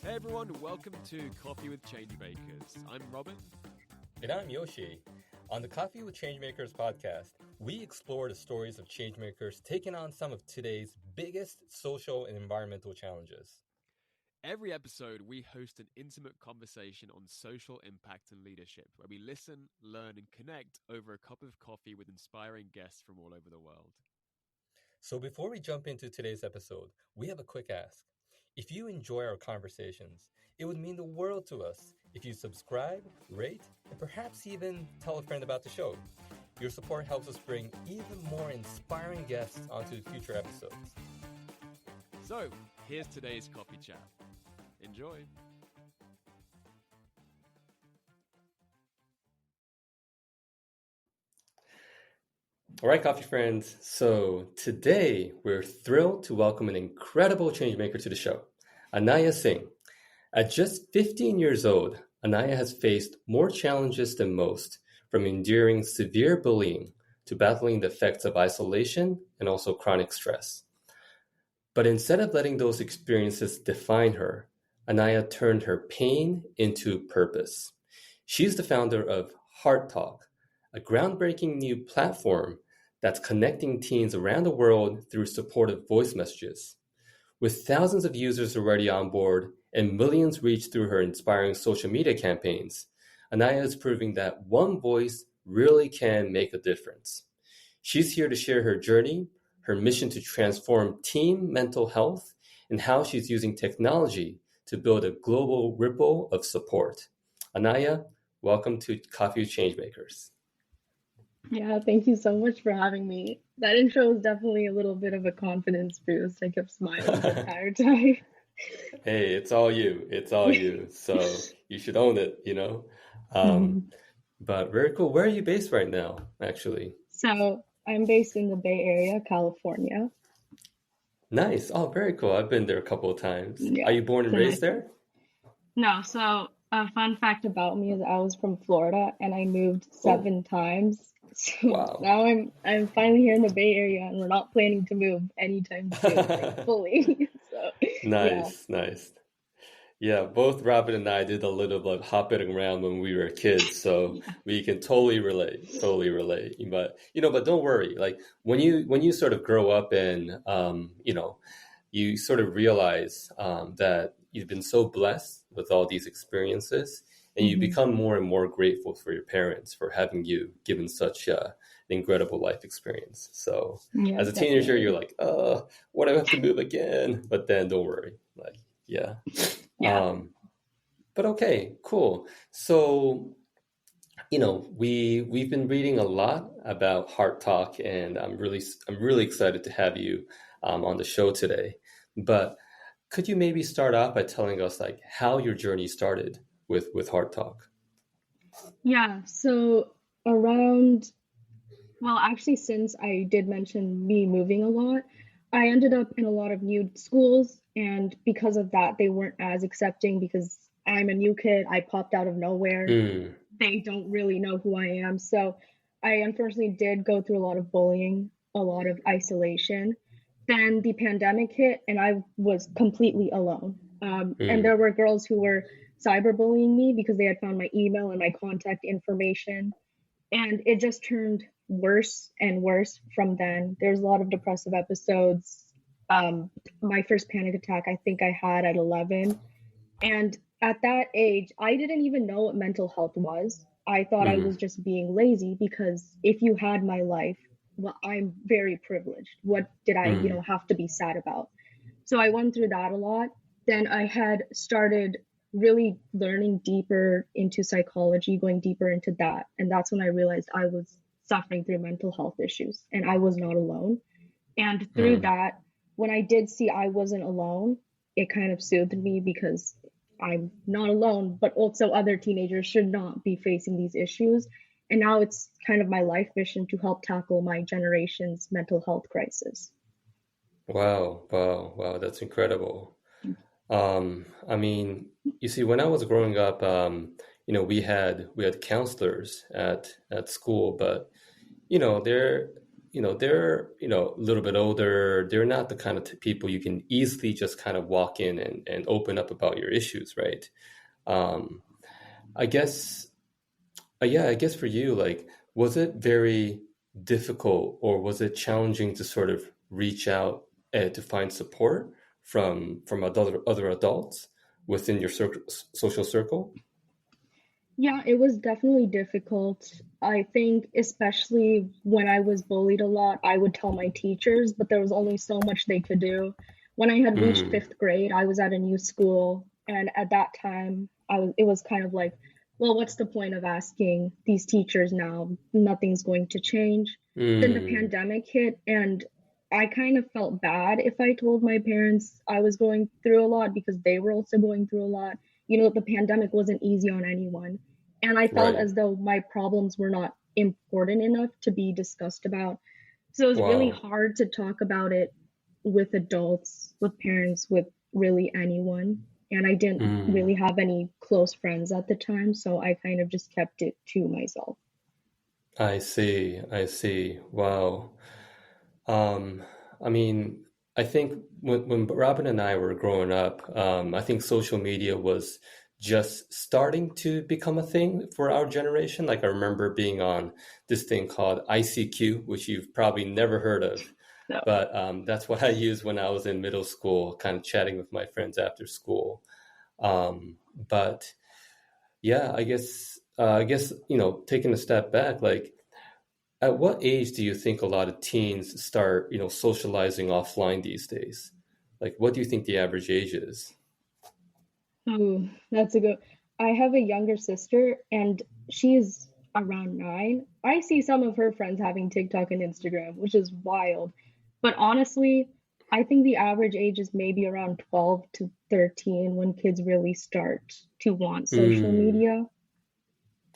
Hey everyone, welcome to Coffee with Changemakers. I'm Robin. And I'm Yoshi. On the Coffee with Changemakers podcast, we explore the stories of changemakers taking on some of today's biggest social and environmental challenges. Every episode, we host an intimate conversation on social impact and leadership, where we listen, learn, and connect over a cup of coffee with inspiring guests from all over the world. So before we jump into today's episode, we have a quick ask. If you enjoy our conversations, it would mean the world to us if you subscribe, rate, and perhaps even tell a friend about the show. Your support helps us bring even more inspiring guests onto future episodes. So, here's today's coffee chat. Enjoy. All right, coffee friends. So today we're thrilled to welcome an incredible changemaker to the show, Anaiah Singh. At just 15 years old, Anaiah has faced more challenges than most, from enduring severe bullying to battling the effects of isolation and also chronic stress. But instead of letting those experiences define her, Anaiah turned her pain into purpose. She's the founder of HeartTalk, a groundbreaking new platform that's connecting teens around the world through supportive voice messages. With thousands of users already on board and millions reached through her inspiring social media campaigns, Anaiah is proving that one voice really can make a difference. She's here to share her journey, her mission to transform teen mental health, and how she's using technology to build a global ripple of support. Anaiah, welcome to Coffee with Changemakers. Yeah, thank you so much for having me. That intro was definitely a little bit of a confidence boost. I kept smiling the entire time. Hey, it's all you. It's all you. So you should own it, you know? But very cool. Where are you based right now, actually? So I'm based in the Bay Area, California. Nice. Oh, very cool. I've been there a couple of times. Yeah, Are you born and it's a raised nice there? No, so a fun fact about me is I was from Florida and I moved 7 times. So Wow. now I'm finally here in the Bay Area and we're not planning to move anytime soon, thankfully. So yeah. Nice. Yeah, both Robin and I did a little bit of hopping around when we were kids, so Yeah. we can totally relate. But but don't worry. Like when you sort of grow up and you sort of realize that you've been so blessed with all these experiences, and you become more and more grateful for your parents for having you given such an incredible life experience. So Yeah, as a teenager, definitely. you're like, oh, what do I have to move again? But then don't worry. Like, yeah. Yeah. But okay, cool. So, we've been reading a lot about Heart Talk, and I'm really excited to have you on the show today. But could you maybe start off by telling us like how your journey started with Heart Talk? Yeah, so actually, since I did mention me moving a lot, I ended up in a lot of new schools, and because of that, they weren't as accepting because I'm a new kid. I popped out of nowhere. Mm, They don't really know who I am. So I unfortunately did go through a lot of bullying, a lot of isolation. Then the pandemic hit, and I was completely alone. And mm, there were girls who were cyberbullying me because they had found my email and my contact information. And it just turned worse and worse from then. There's a lot of depressive episodes. My first panic attack, I think I had at 11. And at that age, I didn't even know what mental health was. I thought I mm, was just being lazy because if you had my life, well, I'm very privileged. What did I, mm, have to be sad about? So I went through that a lot. Then I had started really learning deeper into psychology, going deeper into that. And that's when I realized I was suffering through mental health issues and I was not alone. And through mm. that, when I did see I wasn't alone, it kind of soothed me because I'm not alone, but also other teenagers should not be facing these issues. And now it's kind of my life mission to help tackle my generation's mental health crisis. Wow. That's incredible. I mean, you see, when I was growing up, we had counselors at school, but they're they're, a little bit older. They're not the kind of people you can easily just kind of walk in and open up about your issues, right? Um, I guess, I guess for you, like, was it very difficult or was it challenging to sort of reach out to find support from other adults within your social circle? Yeah, it was definitely difficult. I think, especially when I was bullied a lot, I would tell my teachers, but there was only so much they could do. When I had reached Mm, fifth grade, I was at a new school, and at that time, it was kind of like, well, what's the point of asking these teachers now? Nothing's going to change. Then the mm, pandemic hit, and I kind of felt bad if I told my parents I was going through a lot because they were also going through a lot. The pandemic wasn't easy on anyone. And I felt right. as though my problems were not important enough to be discussed about. So it was really Wow. hard to talk about it with adults, with parents, with really anyone. And I didn't Mm, really have any close friends at the time, so I kind of just kept it to myself. I see. I see. Wow. Um, I mean, I think when Robin and I were growing up, I think social media was just starting to become a thing for our generation. Like I remember being on this thing called ICQ, which you've probably never heard of, So but that's what I used when I was in middle school, kind of chatting with my friends after school. But yeah, I guess, taking a step back, like at what age do you think a lot of teens start, socializing offline these days? Like, what do you think the average age is? that's a good. I have a younger sister, and she's around 9. I see some of her friends having TikTok and Instagram, which is wild. But honestly, I think the average age is maybe around 12 to 13 when kids really start to want social Hmm, media.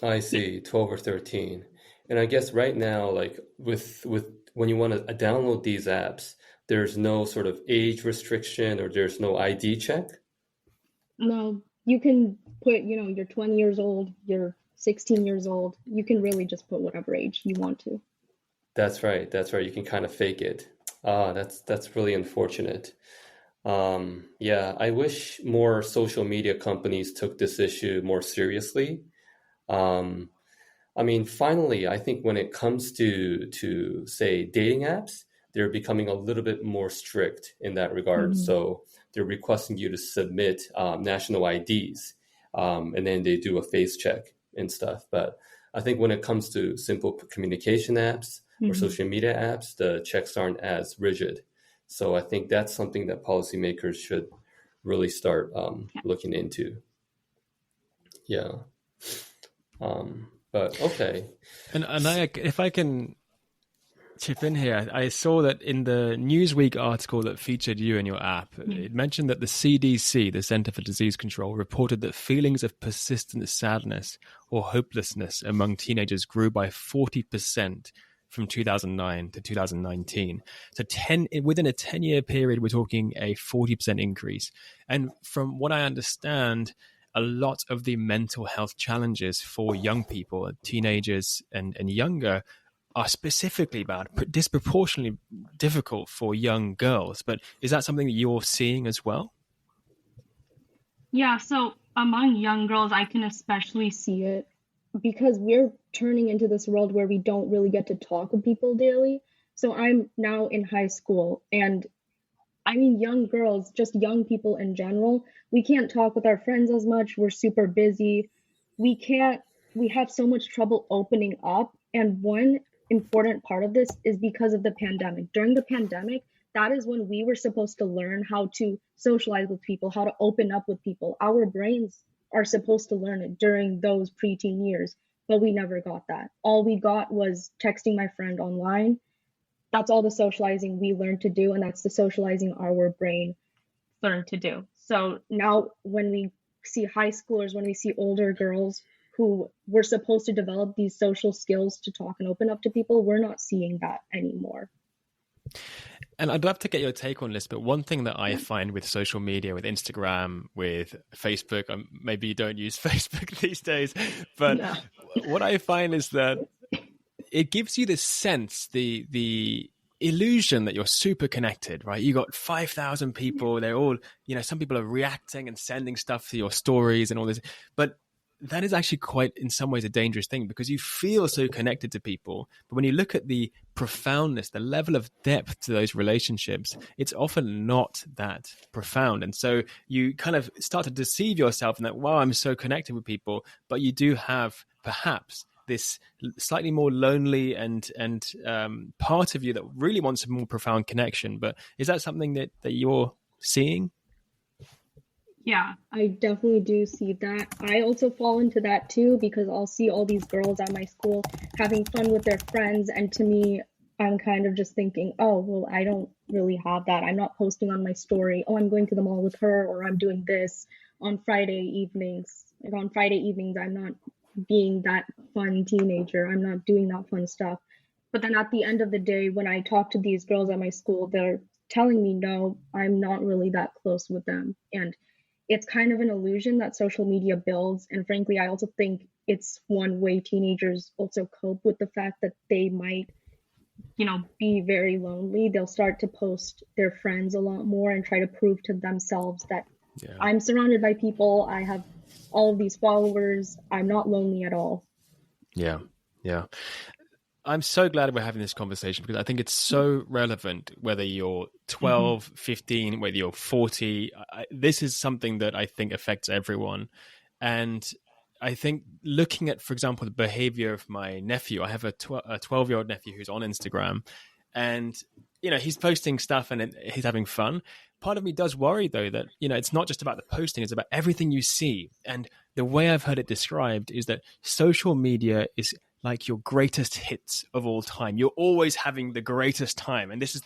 I Yeah. see, 12 or 13. And I guess right now, like with when you want to download these apps, there's no sort of age restriction or there's no ID check. No, you can put, you're 20 years old, you're 16 years old. You can really just put whatever age you want to. That's right. That's right. You can kind of fake it. Ah, that's really unfortunate. Yeah, I wish more social media companies took this issue more seriously. Um, I mean, finally, I think when it comes to say dating apps, they're becoming a little bit more strict in that regard. Mhm. So they're requesting you to submit national IDs, and then they do a face check and stuff. But I think when it comes to simple communication apps or Mhm. social media apps, the checks aren't as rigid. So I think that's something that policymakers should really start looking into. Yeah. But okay. And if I can chip in here, I saw that in the Newsweek article that featured you in your app, Mhm. it mentioned that the CDC, the Center for Disease Control, reported that feelings of persistent sadness or hopelessness among teenagers grew by 40% from 2009 to 2019. So within a 10-year period, we're talking a 40% increase. And from what I understand, a lot of the mental health challenges for young people, teenagers and younger, are specifically bad, disproportionately difficult for young girls. But is that something that you're seeing as well? Yeah, so among young girls, I can especially see it because we're turning into this world where we don't really get to talk with people daily. So I'm now in high school, and I mean, young girls, just young people in general, we can't talk with our friends as much. We're super busy. We can't, we have so much trouble opening up. And one important part of this is because of the pandemic. During the pandemic, that is when we were supposed to learn how to socialize with people, how to open up with people. Our brains are supposed to learn it during those preteen years, but we never got that. All we got was texting my friend online. That's all the socializing we learned to do, and that's the socializing our brain learned to do. So now when we see high schoolers, when we see older girls who were supposed to develop these social skills to talk and open up to people, we're not seeing that anymore. And I'd love to get your take on this, but one thing that I Yeah. find with social media, with Instagram, with Facebook, maybe you don't use Facebook these days, but No. what I find is that it gives you this sense, the illusion that you're super connected, right? You got 5,000 people. They're all, some people are reacting and sending stuff to your stories and all this. But that is actually quite, in some ways, a dangerous thing, because you feel so connected to people. But when you look at the profoundness, the level of depth to those relationships, it's often not that profound. And so you kind of start to deceive yourself in that, wow, I'm so connected with people. But you do have perhaps this slightly more lonely and part of you that really wants a more profound connection. But is that something that you're seeing? Yeah, I definitely do see that. I also fall into that too, because I'll see all these girls at my school having fun with their friends. And to me, I'm kind of just thinking, oh, well, I don't really have that. I'm not posting on my story, oh, I'm going to the mall with her, or I'm doing this on Friday evenings. Like on Friday evenings, I'm not being that fun teenager. I'm not doing that fun stuff. But then at the end of the day, when I talk to these girls at my school, they're telling me, no, I'm not really that close with them. And it's kind of an illusion that social media builds. And frankly, I also think it's one way teenagers also cope with the fact that they might, be very lonely. They'll start to post their friends a lot more and try to prove to themselves that I'm surrounded by people. I have all of these followers. I'm not lonely at all. Yeah. Yeah. I'm so glad we're having this conversation, because I think it's so relevant, whether you're 12, 15, whether you're 40. This is something that I think affects everyone. And I think looking at, for example, the behavior of my nephew, I have a 12-year-old nephew who's on Instagram, and, he's posting stuff and he's having fun. Part of me does worry, though, that, it's not just about the posting, it's about everything you see. And the way I've heard it described is that social media is like your greatest hits of all time. You're always having the greatest time. And this is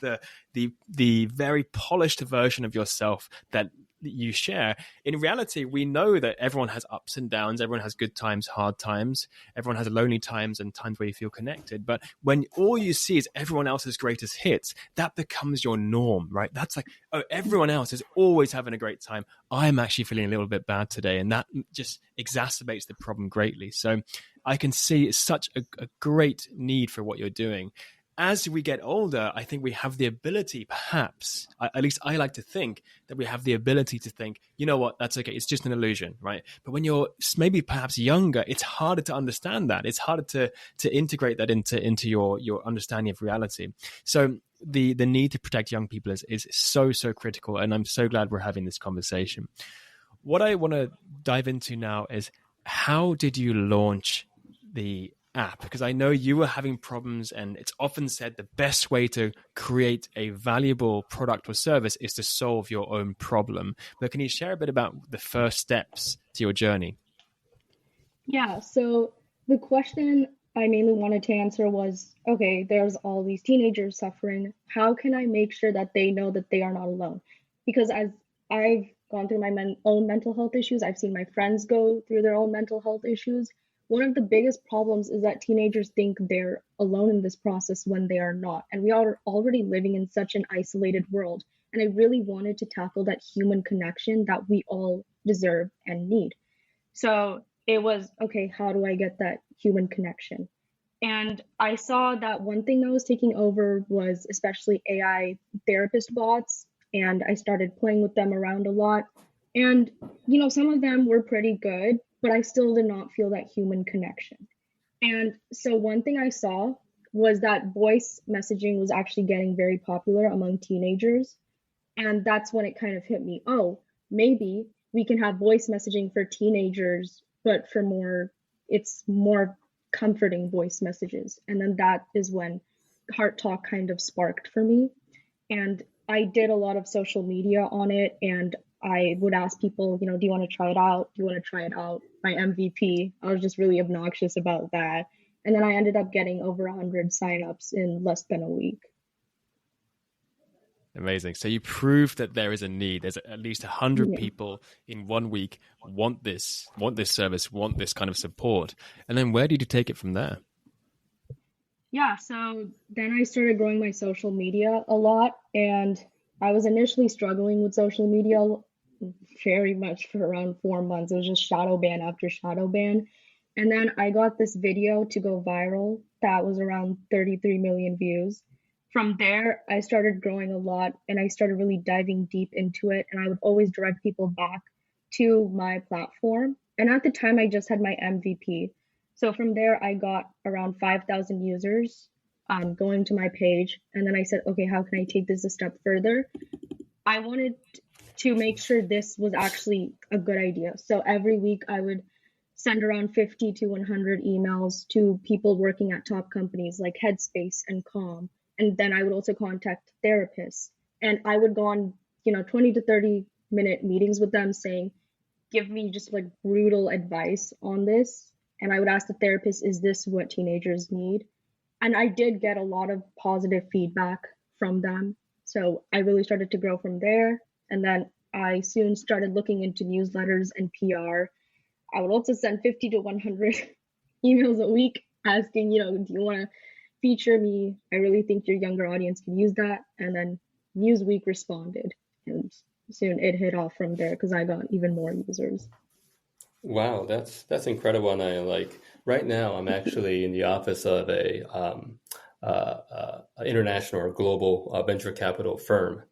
the very polished version of yourself that you share. In reality, we know that everyone has ups and downs. Everyone has good times, hard times. Everyone has lonely times and times where you feel connected. But when all you see is everyone else's greatest hits, that becomes your norm, right? That's like, oh, everyone else is always having a great time. I'm actually feeling a little bit bad today. And that just exacerbates the problem greatly. So I can see such a great need for what you're doing. As we get older, I think we have the ability, perhaps, at least I like to think, that we have the ability to think, you know what, that's okay, it's just an illusion, right? But when you're maybe perhaps younger, it's harder to understand that. It's harder to integrate that into your understanding of reality. So the need to protect young people is so critical, and I'm so glad we're having this conversation. What I want to dive into now is, how did you launch the app? Because I know you were having problems, and it's often said the best way to create a valuable product or service is to solve your own problem. But can you share a bit about the first steps to your journey? Yeah, so the question I mainly wanted to answer was, okay, there's all these teenagers suffering. How can I make sure that they know that they are not alone? Because as I've gone through my own mental health issues, I've seen my friends go through their own mental health issues. One of the biggest problems is that teenagers think they're alone in this process when they are not. And we are already living in such an isolated world. And I really wanted to tackle that human connection that we all deserve and need. So it was, okay, how do I get that human connection? And I saw that one thing that was taking over was especially AI therapist bots. And I started playing with them around a lot. And, some of them were pretty good, but I still did not feel that human connection. And so one thing I saw was that voice messaging was actually getting very popular among teenagers. And that's when it kind of hit me. Oh, maybe we can have voice messaging for teenagers, but it's more comforting voice messages. And then that is when HeartTalk kind of sparked for me. And I did a lot of social media on it, and I would ask people, do you want to try it out? Do you want to try it out? My MVP. I was just really obnoxious about that. And then I ended up getting over 100 signups in less than a week. Amazing. So you proved that there is a need. There's at least 100 people in 1 week want this service, want this kind of support. And then where did you take it from there? Yeah, so then I started growing my social media a lot, and I was initially struggling with social media very much for around 4 months. It was just shadow ban after shadow ban. And then I got this video to go viral that was around 33 million views. From there, I started growing a lot and I started really diving deep into it. And I would always direct people back to my platform. And at the time, I just had my MVP. So from there, I got around 5,000 users going to my page. And then I said, okay, how can I take this a step further? I wanted to make sure this was actually a good idea. So every week, I would send around 50 to 100 emails to people working at top companies like Headspace and Calm. And then I would also contact therapists. And I would go on, 20 to 30-minute meetings with them saying, give me just like brutal advice on this. And I would ask the therapist, is this what teenagers need? And I did get a lot of positive feedback from them. So I really started to grow from there. And then I soon started looking into newsletters and PR. I would also send 50 to 100 emails a week asking, do you want to feature me? I really think your younger audience can use that. And then Newsweek responded. And soon it hit off from there because I got even more users. Wow, that's incredible. And I like right now I'm actually in the office of a international or global venture capital firm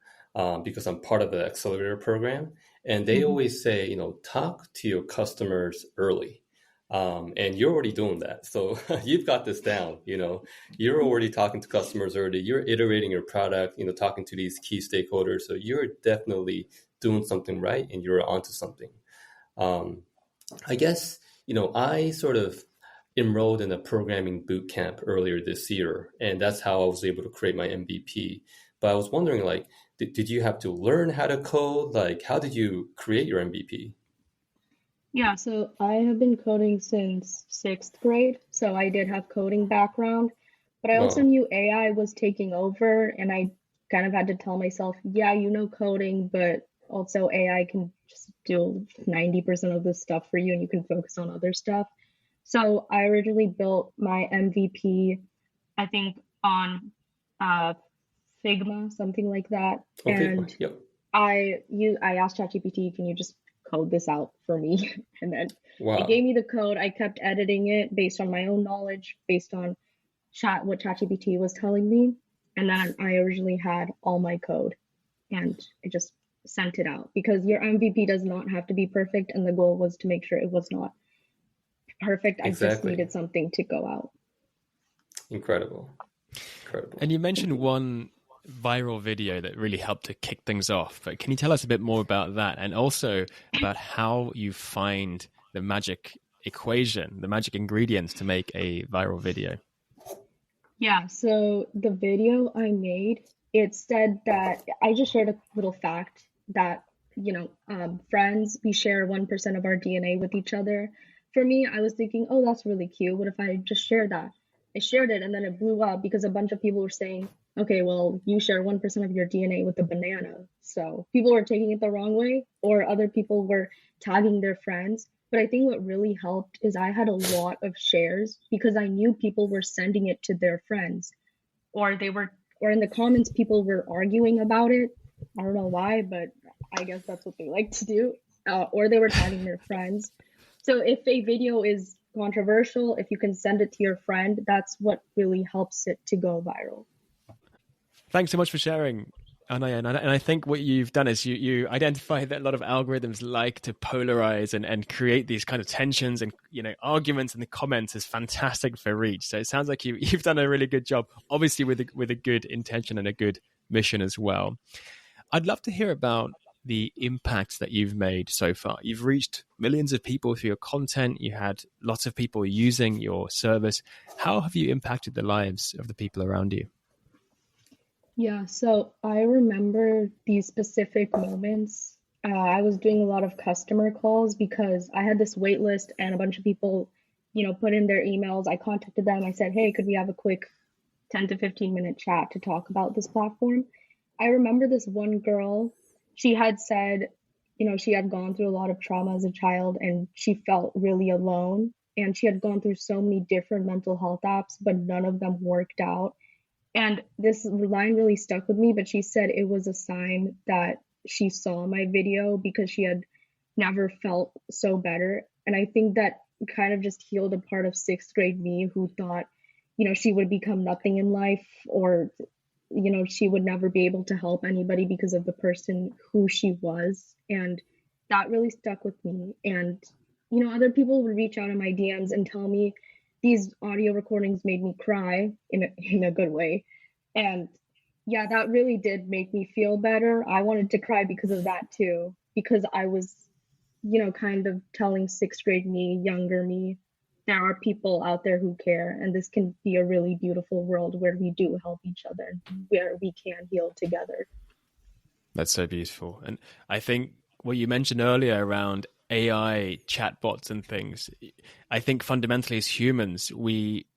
because I'm part of the accelerator program. And they always say, talk to your customers early. And you're already doing that. So you've got this down, you're already talking to customers early. You're iterating your product, talking to these key stakeholders. So you're definitely doing something right and you're onto something. I guess, I sort of enrolled in a programming boot camp earlier this year, and that's how I was able to create my MVP. But I was wondering, like, did you have to learn how to code? Like, how did you create your MVP? Yeah, so I have been coding since 6th grade. So I did have coding background, but I also Wow. knew AI was taking over and I kind of had to tell myself, yeah, coding, but also AI can just do 90% of the stuff for you and you can focus on other stuff. So I originally built my MVP, I think on uh, Figma, something like that. Oh, Figma. And Yep. I asked ChatGPT, can you just code this out for me? And then it Wow. gave me the code. I kept editing it based on my own knowledge, based on what ChatGPT was telling me. And then I originally had all my code and I just sent it out because your MVP does not have to be perfect. And the goal was to make sure it was not perfect. I just Exactly. needed something to go out. Incredible. Incredible. And you mentioned one viral video that really helped to kick things off, but can you tell us a bit more about that and also about how you find the magic equation, the magic ingredients to make a viral video? Yeah, so the video I made, it said that I just shared a little fact that, friends, we share 1% of our DNA with each other. For me, I was thinking, oh, that's really cute. What if I just share that? I shared it and then it blew up because a bunch of people were saying, okay, well, you share 1% of your DNA with a banana. So people were taking it the wrong way, or other people were tagging their friends. But I think what really helped is I had a lot of shares because I knew people were sending it to their friends, or or in the comments, people were arguing about it. I don't know why, but I guess that's what they like to do. Or they were tagging their friends. So if a video is controversial, if you can send it to your friend, that's what really helps it to go viral. Thanks so much for sharing, Anaiah. And I think what you've done is you identify that a lot of algorithms like to polarize and create these kind of tensions and arguments in the comments is fantastic for reach. So it sounds like you've done a really good job, obviously with a good intention and a good mission as well. I'd love to hear about the impact that you've made so far. You've reached millions of people through your content. You had lots of people using your service. How have you impacted the lives of the people around you? Yeah, so I remember these specific moments. I was doing a lot of customer calls because I had this wait list and a bunch of people, put in their emails. I contacted them. I said, hey, could we have a quick 10 to 15-minute chat to talk about this platform? I remember this one girl, she had said, she had gone through a lot of trauma as a child and she felt really alone. And she had gone through so many different mental health apps, but none of them worked out. And this line really stuck with me, but she said it was a sign that she saw my video because she had never felt so better. And I think that kind of just healed a part of 6th grade me who thought, she would become nothing in life, or she would never be able to help anybody because of the person who she was. And that really stuck with me. And other people would reach out in my DMs and tell me these audio recordings made me cry in a good way. And yeah, that really did make me feel better. I wanted to cry because of that too, because I was kind of telling sixth grade me, younger me, there are people out there who care, and this can be a really beautiful world where we do help each other, where we can heal together. That's so beautiful. And I think what you mentioned earlier around AI chatbots and things, I think fundamentally as humans, we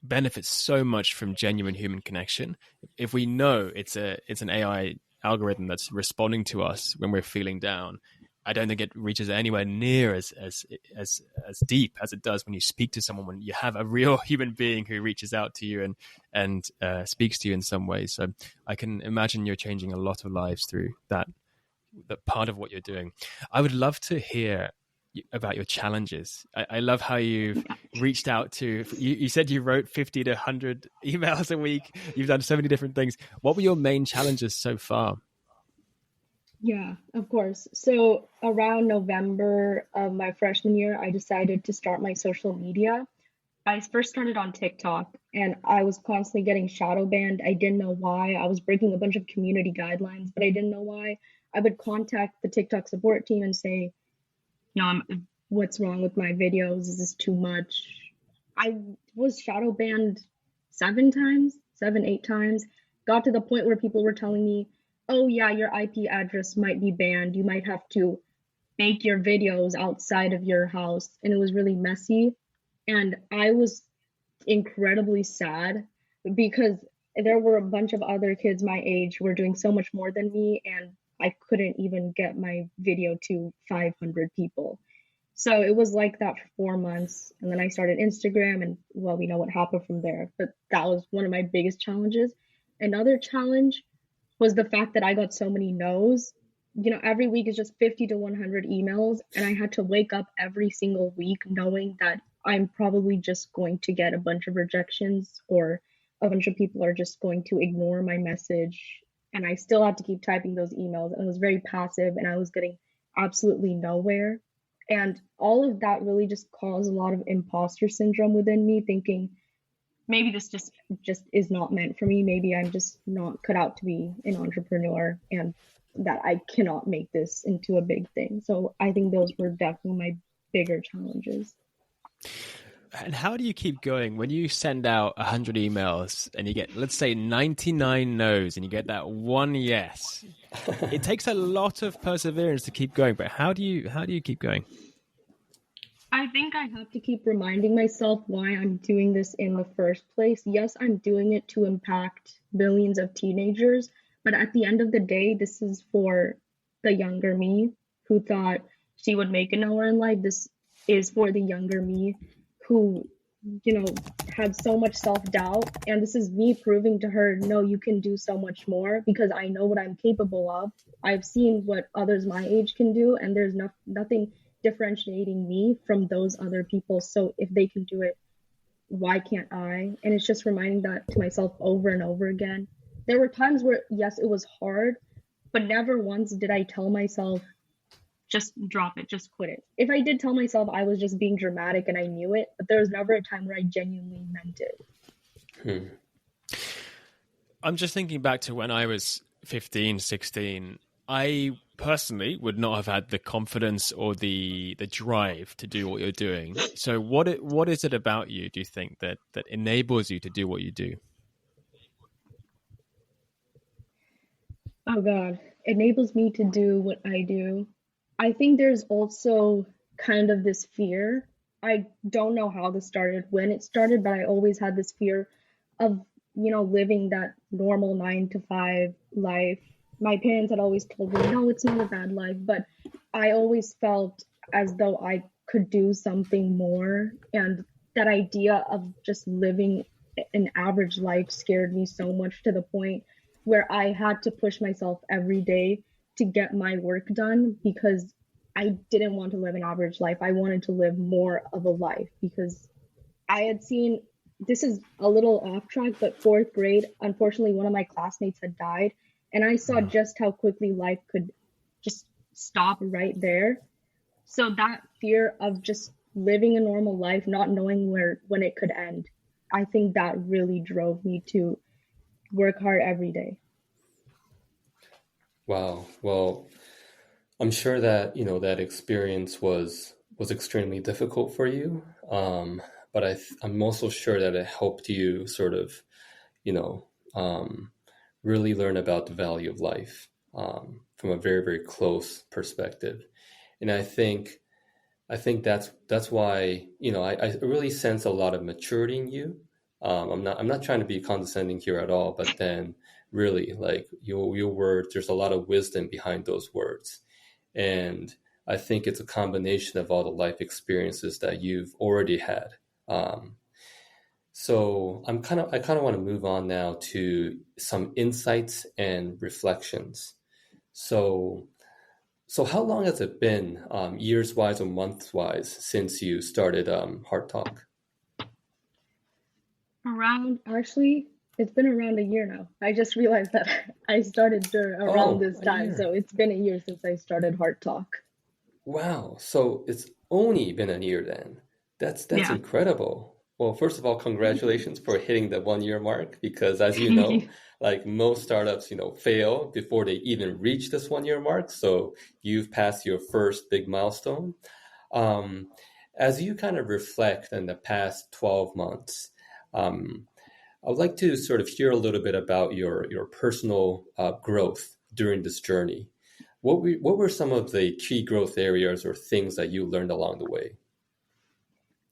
benefit so much from genuine human connection. If we know it's an AI algorithm that's responding to us when we're feeling down, I don't think it reaches anywhere near as deep as it does when you speak to someone, when you have a real human being who reaches out to you and speaks to you in some way. So I can imagine you're changing a lot of lives through that part of what you're doing. I would love to hear about your challenges. I love how you've reached out to, you said you wrote 50 to 100 emails a week. You've done so many different things. What were your main challenges so far? Yeah, of course. So around November of my freshman year, I decided to start my social media. I first started on TikTok, and I was constantly getting shadow banned. I didn't know why. I was breaking a bunch of community guidelines, but I didn't know why. I would contact the TikTok support team and say, what's wrong with my videos? Is this too much? I was shadow banned 7 times, 8 times. Got to the point where people were telling me, oh yeah, your IP address might be banned. You might have to make your videos outside of your house. And it was really messy. And I was incredibly sad because there were a bunch of other kids my age who were doing so much more than me, and I couldn't even get my video to 500 people. So it was like that for 4 months. And then I started Instagram, and well, we know what happened from there. But that was one of my biggest challenges. Another challenge was the fact that I got so many no's. Every week is just 50 to 100 emails, and I had to wake up every single week knowing that I'm probably just going to get a bunch of rejections, or a bunch of people are just going to ignore my message. And I still had to keep typing those emails, and it was very passive, and I was getting absolutely nowhere. And all of that really just caused a lot of imposter syndrome within me, thinking maybe this just is not meant for me. Maybe I'm just not cut out to be an entrepreneur, and that I cannot make this into a big thing. So I think those were definitely my bigger challenges. And how do you keep going when you send out 100 emails and you get, let's say, 99 no's and you get that one yes? It takes a lot of perseverance to keep going, but how do you keep going? I think I have to keep reminding myself why I'm doing this in the first place. Yes, I'm doing it to impact billions of teenagers, but at the end of the day, this is for the younger me who thought she would make it nowhere in life. This is for the younger me who, had so much self-doubt. And this is me proving to her, no, you can do so much more, because I know what I'm capable of. I've seen what others my age can do, and there's nothing differentiating me from those other people. So if they can do it, why can't I? And it's just reminding that to myself over and over again. There were times where, yes, it was hard, but never once did I tell myself, just drop it, just quit it. If I did tell myself, I was just being dramatic and I knew it, but there was never a time where I genuinely meant it. I'm just thinking back to when I was 15, 16. I personally would not have had the confidence or the drive to do what you're doing. So what is it about you, do you think, that enables you to do what you do? Oh God, enables me to do what I do. I think there's also kind of this fear. I don't know how this started, when it started, but I always had this fear of, living that normal 9 to 5 life. My parents had always told me, no, it's not a bad life, but I always felt as though I could do something more. And that idea of just living an average life scared me so much, to the point where I had to push myself every day to get my work done, because I didn't want to live an average life. I wanted to live more of a life, because I had seen this is a little off track, but fourth grade, unfortunately, one of my classmates had died. And I saw just how quickly life could just stop right there. So that fear of just living a normal life, not knowing when it could end, I think that really drove me to work hard every day. Wow. Well, I'm sure that, that experience was extremely difficult for you. But I'm also sure that it helped you sort of, you know, um, really learn about the value of life from a very, very close perspective. And I think that's why, I really sense a lot of maturity in you. I'm not trying to be condescending here at all, but then really like your words, there's a lot of wisdom behind those words. And I think it's a combination of all the life experiences that you've already had. Um, so I kind of want to move on now to some insights and reflections. So, so how long has it been, years wise or months wise, since you started Heart Talk? Actually, it's been around a year now. I just realized that I started around Oh, this a time. year. So it's been a year since I started Heart Talk. Wow. So it's only been a year then. That's Yeah. incredible. Well, first of all, Thank you. congratulations for hitting the 1 year mark because as you Thank know, you. like most startups, fail before they even reach this 1 year mark. So you've passed your first big milestone. Um, as you kind of reflect on the past 12 months, um, I would like to sort of hear a little bit about your personal growth during this journey. What were some of the key growth areas or things that you learned along the way?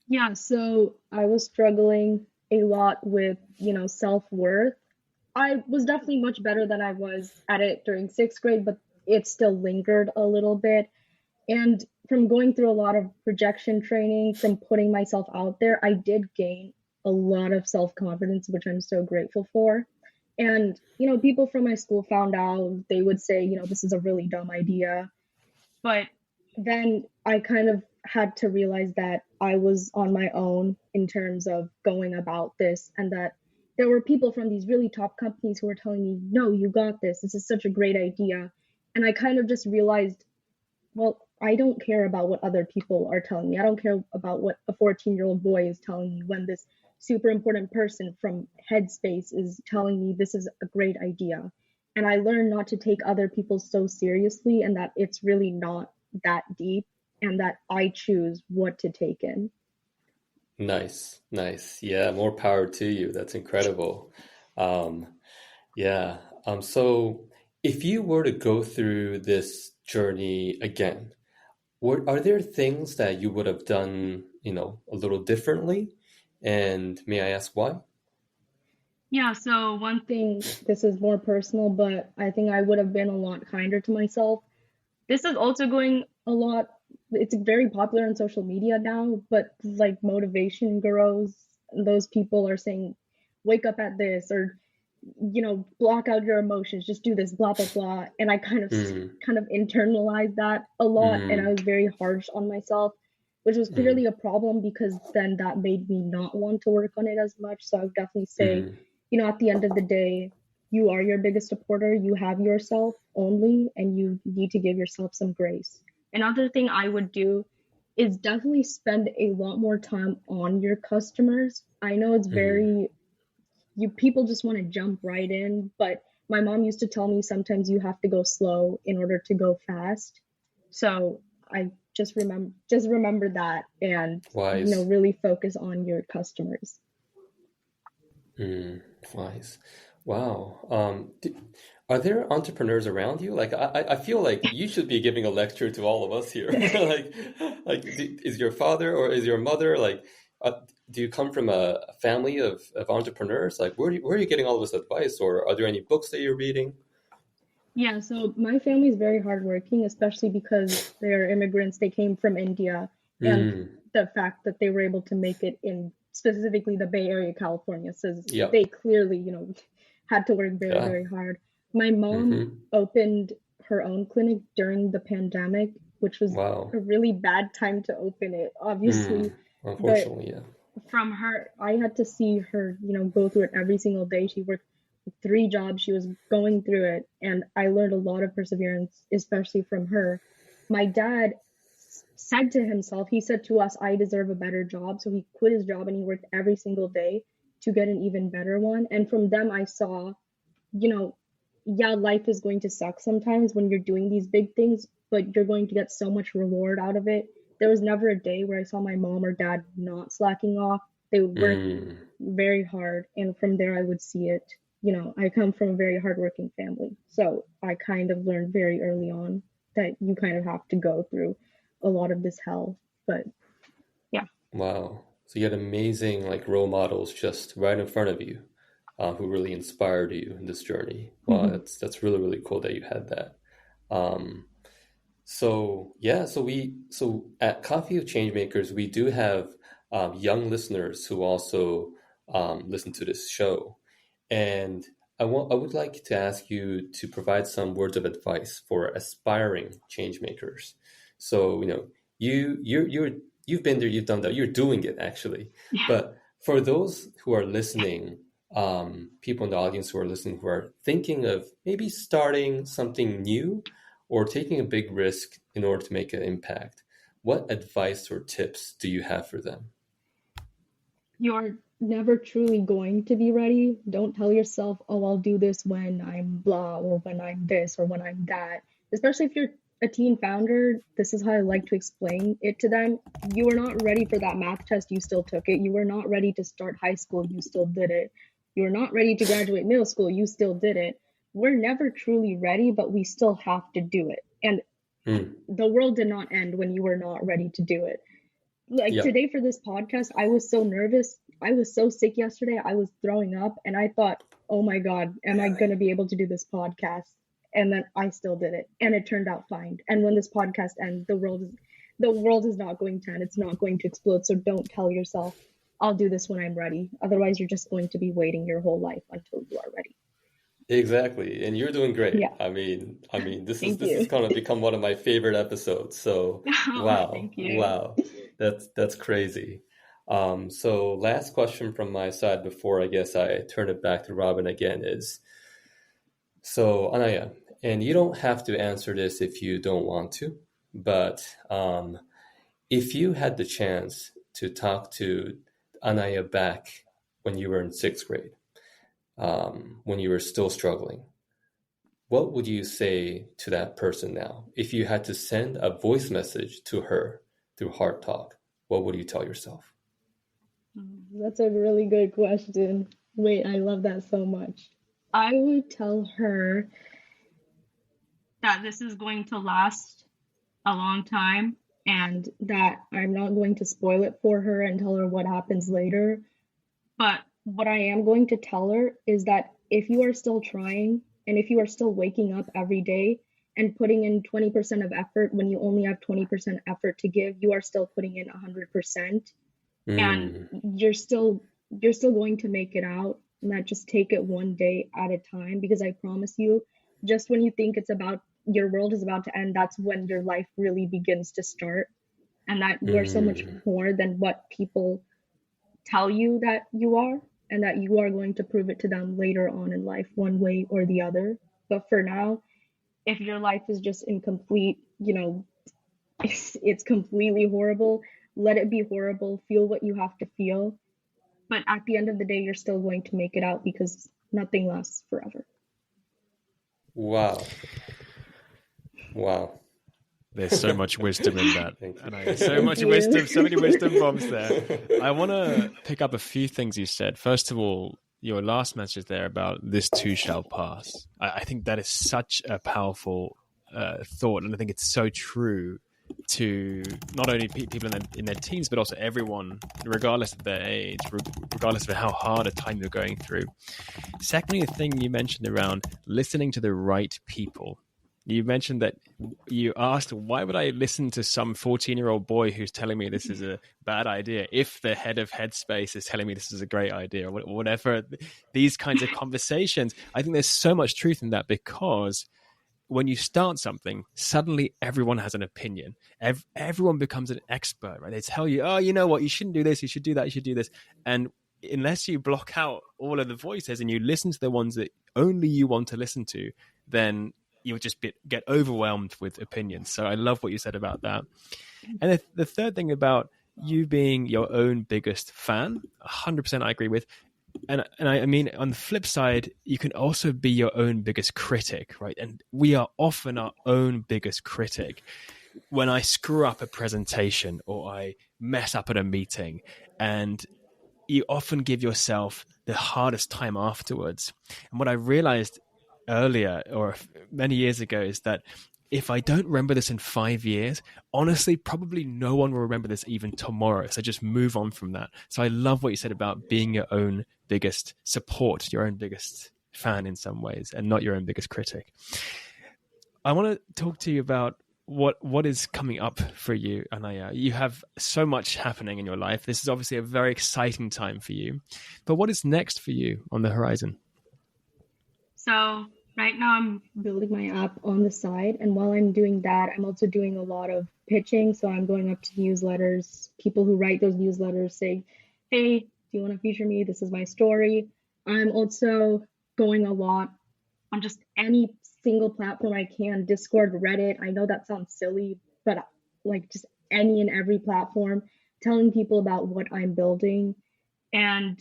Yeah, so I was struggling a lot with, self-worth. I was definitely much better than I was at it during sixth grade, but it still lingered a little bit. And from going through a lot of projection training, from putting myself out there, I did gain a lot of self-confidence, which I'm so grateful for. And, people from my school found out, they would say, this is a really dumb idea. But then I kind of had to realize that I was on my own in terms of going about this, and that there were people from these really top companies who were telling me, no, you got this. This is such a great idea. And I kind of just realized, well, I don't care about what other people are telling me. I don't care about what a 14-year-old boy is telling me when this super important person from Headspace is telling me this is a great idea. And I learned not to take other people so seriously, and that it's really not that deep, and that I choose what to take in. Nice, nice. Yeah, more power to you. That's incredible. Um, yeah. So if you were to go through this journey again, are there things that you would have done, a little differently? And may I ask why? Yeah, so one thing, this is more personal, but I think I would have been a lot kinder to myself. This is also going a lot, it's very popular on social media now, but like motivation gurus, those people are saying, wake up at this, or block out your emotions, just do this, blah blah blah. And I Mm, kind of internalized that a lot, and I mm, was very harsh on myself, which was mm, clearly a problem, because then that made me not want to work on it as much. So I would definitely say, mm, at the end of the day, you are your biggest supporter. You have yourself only, and you need to give yourself some grace. Another thing I would do is definitely spend a lot more time on your customers. I know it's mm. very, you people just want to jump right in, but my mom used to tell me sometimes you have to go slow in order to go fast. So I just remember that, and Wise. really focus on your customers. Mm, wise. Wow. Are there entrepreneurs around you? Like, I feel like you should be giving a lecture to all of us here. Is your father or is your mother like, do you come from a family of entrepreneurs? Like, where are you getting all this advice? Or are there any books that you're reading? Yeah, so my family is very hardworking, especially because they're immigrants. They came from India, and Mm, the fact that they were able to make it in specifically the Bay Area, California, says yep. they clearly, had to work very, Yeah. very hard. My mom Mm-hmm. opened her own clinic during the pandemic, which was Wow. a really bad time to open it, Mm, obviously, but unfortunately, yeah. from her, I had to see her, go through it every single day. She worked 3 jobs, she was going through it, and I learned a lot of perseverance, especially from her. My dad said to himself, he said to us, I deserve a better job. So he quit his job and he worked every single day to get an even better one. And from them, I saw, you know, yeah, life is going to suck sometimes when you're doing these big things, but you're going to get so much reward out of it. There was never a day where I saw my mom or dad not slacking off. They would work very hard. And from there, I would see it. I come from a very hardworking family. So I kind of learned very early on that you kind of have to go through a lot of this hell. But yeah. Wow. So you had amazing like role models just right in front of you, who really inspired you in this journey. Wow, that's really, really cool that you had that. So yeah, so at Coffee of Changemakers, we do have young listeners who also listen to this show, and I would like to ask you to provide some words of advice for aspiring changemakers. So you've been there, you've done that, you're doing it actually. Yeah. But for those who are listening, people in the audience who are listening who are thinking of maybe starting something new or taking a big risk in order to make an impact, what advice or tips do you have for them? You're never truly going to be ready. Don't tell yourself, oh, I'll do this when I'm blah, or when I'm this, or when I'm that. Especially if you're a teen founder, this is how I like to explain it to them. You were not ready for that math test, you still took it. You were not ready to start high school, you still did it. You were not ready to graduate middle school, you still did it. We're never truly ready, but we still have to do it. And the world did not end when you were not ready to do it. Like today for this podcast, I was so nervous. I was so sick yesterday. I was throwing up and I thought, oh my God, am I going to be able to do this podcast? And then I still did it and it turned out fine. And when this podcast ends, the world is not going to end. It's not going to explode. So don't tell yourself, I'll do this when I'm ready. Otherwise, you're just going to be waiting your whole life until you are ready. Exactly. And you're doing great. Yeah. I mean, this is going to become one of my favorite episodes. So wow. Thank you. Wow. That's crazy. So last question from my side before I guess I turn it back to Robin again is, so Anaiah, and you don't have to answer this if you don't want to, but if you had the chance to talk to Anaiah back when you were in 6th grade, when you were still struggling, what would you say to that person now? If you had to send a voice message to her through HeartTalk, what would you tell yourself? That's a really good question. Wait, I love that so much. I would tell her that this is going to last a long time and that I'm not going to spoil it for her and tell her what happens later. But what I am going to tell her is that if you are still trying and if you are still waking up every day and putting in 20% of effort when you only have 20% effort to give, you are still putting in 100%. And you're still going to make it out, and that just take it one day at a time, because I promise you, just when you think your world is about to end, that's when your life really begins to start, and that you are so much more than what people tell you that you are, and that you are going to prove it to them later on in life, one way or the other. But for now, if your life is just incomplete, it's completely horrible, let it be horrible, feel what you have to feel. But at the end of the day, you're still going to make it out, because nothing lasts forever. Wow. There's so much wisdom in that. And so much wisdom, so many wisdom bombs there. I want to pick up a few things you said. First of all, your last message there about this too shall pass. I think that is such a powerful thought. And I think it's so true to not only people in their teens, but also everyone, regardless of their age, regardless of how hard a time you're going through. Secondly, the thing you mentioned around listening to the right people. You mentioned that you asked, why would I listen to some 14-year-old boy who's telling me this is a bad idea if the head of Headspace is telling me this is a great idea, or whatever, these kinds of conversations. I think there's so much truth in that, because when you start something, suddenly everyone has an opinion. Everyone becomes an expert, right? They tell you, oh, you know what, you shouldn't do this, you should do that, you should do this. And unless you block out all of the voices and you listen to the ones that only you want to listen to, then you'll just get overwhelmed with opinions. So I love what you said about that. And the third thing about you being your own biggest fan, 100% I agree with. And I mean, on the flip side, you can also be your own biggest critic, right? And we are often our own biggest critic. When I screw up a presentation or I mess up at a meeting, and you often give yourself the hardest time afterwards. And what I realized earlier or many years ago is that if I don't remember this in 5 years, honestly, probably no one will remember this even tomorrow. So just move on from that. So I love what you said about being your own biggest support, your own biggest fan in some ways, and not your own biggest critic. I want to talk to you about what is coming up for you, Anaiah. You have so much happening in your life. This is obviously a very exciting time for you. But what is next for you on the horizon? So right now I'm building my app on the side. And while I'm doing that, I'm also doing a lot of pitching. So I'm going up to newsletters, people who write those newsletters saying, hey, do you want to feature me? This is my story. I'm also going a lot on just any single platform I can, Discord, Reddit. I know that sounds silly, but like just any and every platform, telling people about what I'm building. And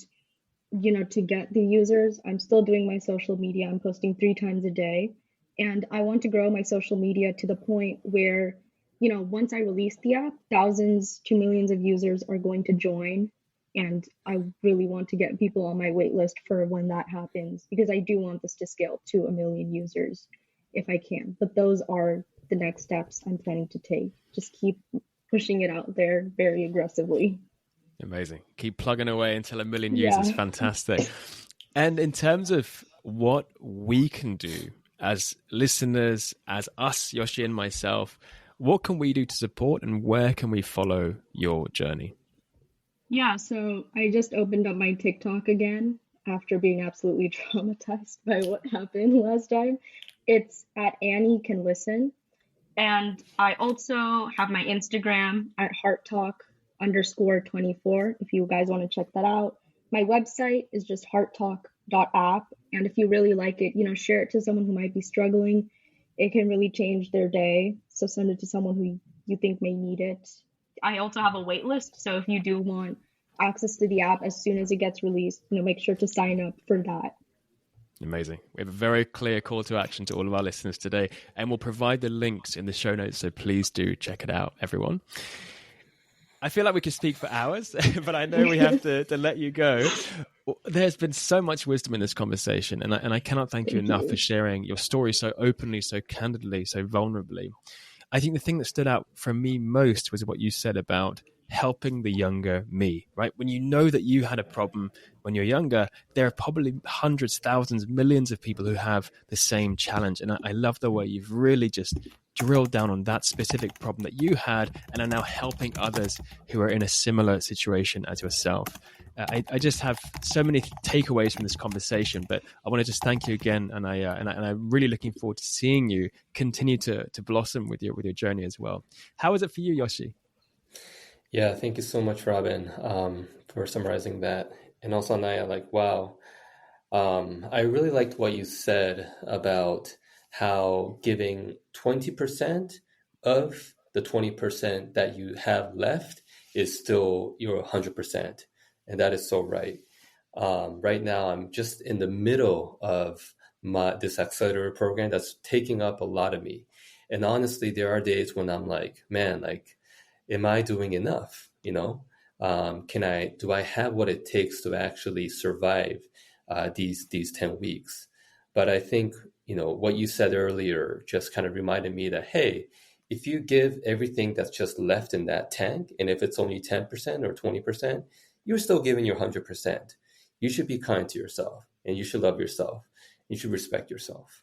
to get the users, I'm still doing my social media. I'm posting 3 times a day. And I want to grow my social media to the point where, once I release the app, thousands to millions of users are going to join. And I really want to get people on my wait list for when that happens, because I do want this to scale to 1 million users if I can. But those are the next steps I'm planning to take. Just keep pushing it out there very aggressively. Amazing. Keep plugging away until 1 million users. Fantastic. And in terms of what we can do as listeners, as us, Yoshi and myself, what can we do to support, and where can we follow your journey? Yeah, so I just opened up my TikTok again after being absolutely traumatized by what happened last time. It's at Annie Can Listen. And I also have my Instagram at HeartTalk_24 if you guys want to check that out. My website is just hearttalk.app. And if you really like it, share it to someone who might be struggling. It can really change their day. So send it to someone who you think may need it. I also have a wait list. So if you do want access to the app as soon as it gets released, make sure to sign up for that. Amazing. We have a very clear call to action to all of our listeners today, and we'll provide the links in the show notes. So please do check it out, everyone. I feel like we could speak for hours, but I know we have to let you go. There's been so much wisdom in this conversation, and I cannot thank you enough for sharing your story so openly, so candidly, so vulnerably. I think the thing that stood out for me most was what you said about helping the younger me, right? When you know that you had a problem when you're younger, there are probably hundreds, thousands, millions of people who have the same challenge. And I love the way you've really just drilled down on that specific problem that you had and are now helping others who are in a similar situation as yourself. I just have so many takeaways from this conversation, but I want to just thank you again, and I'm really looking forward to seeing you continue to blossom with your journey as well. How is it for you, Yoshi? Yeah, thank you so much, Robin, for summarizing that. And also, Anaiah, wow. I really liked what you said about how giving 20% of the 20% that you have left is still your 100%. And that is so right. Right now, I'm just in the middle of this accelerator program that's taking up a lot of me. And honestly, there are days when I'm like, man, am I doing enough? Do I have what it takes to actually survive these 10 weeks? But I think, what you said earlier just kind of reminded me that, hey, if you give everything that's just left in that tank, and if it's only 10% or 20%, you're still giving your 100%. You should be kind to yourself, and you should love yourself. You should respect yourself.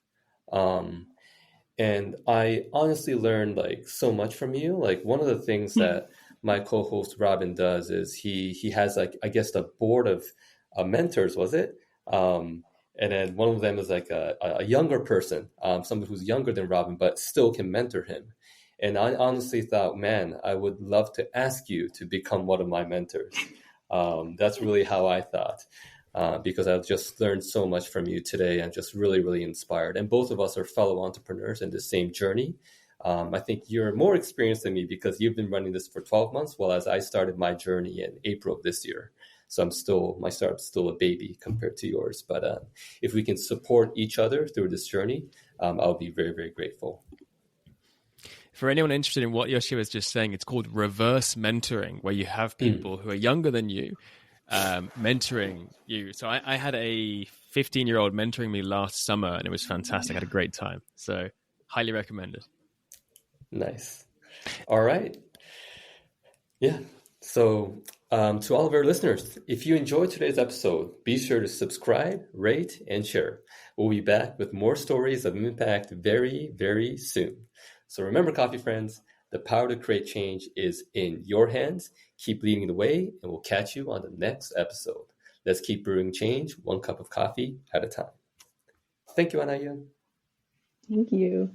And I honestly learned so much from you. One of the things that my co-host Robin does is he has I guess the board of mentors, was it? And then one of them is like a younger person, someone who's younger than Robin, but still can mentor him. And I honestly thought, man, I would love to ask you to become one of my mentors. That's really how I thought, because I've just learned so much from you today. I'm just really, really inspired. And both of us are fellow entrepreneurs in the same journey. I think you're more experienced than me because you've been running this for 12 months, while as I started my journey in April of this year. So my startup's still a baby compared to yours. But if we can support each other through this journey, I'll be very, very grateful. For anyone interested in what Yoshi was just saying, it's called reverse mentoring, where you have people who are younger than you mentoring you. So I had a 15-year-old mentoring me last summer, and it was fantastic. I had a great time. So highly recommended. Nice. All right. Yeah. So to all of our listeners, if you enjoyed today's episode, be sure to subscribe, rate, and share. We'll be back with more stories of impact very, very soon. So remember, coffee friends, the power to create change is in your hands. Keep leading the way, and we'll catch you on the next episode. Let's keep brewing change, one cup of coffee at a time. Thank you, Anaiah. Thank you.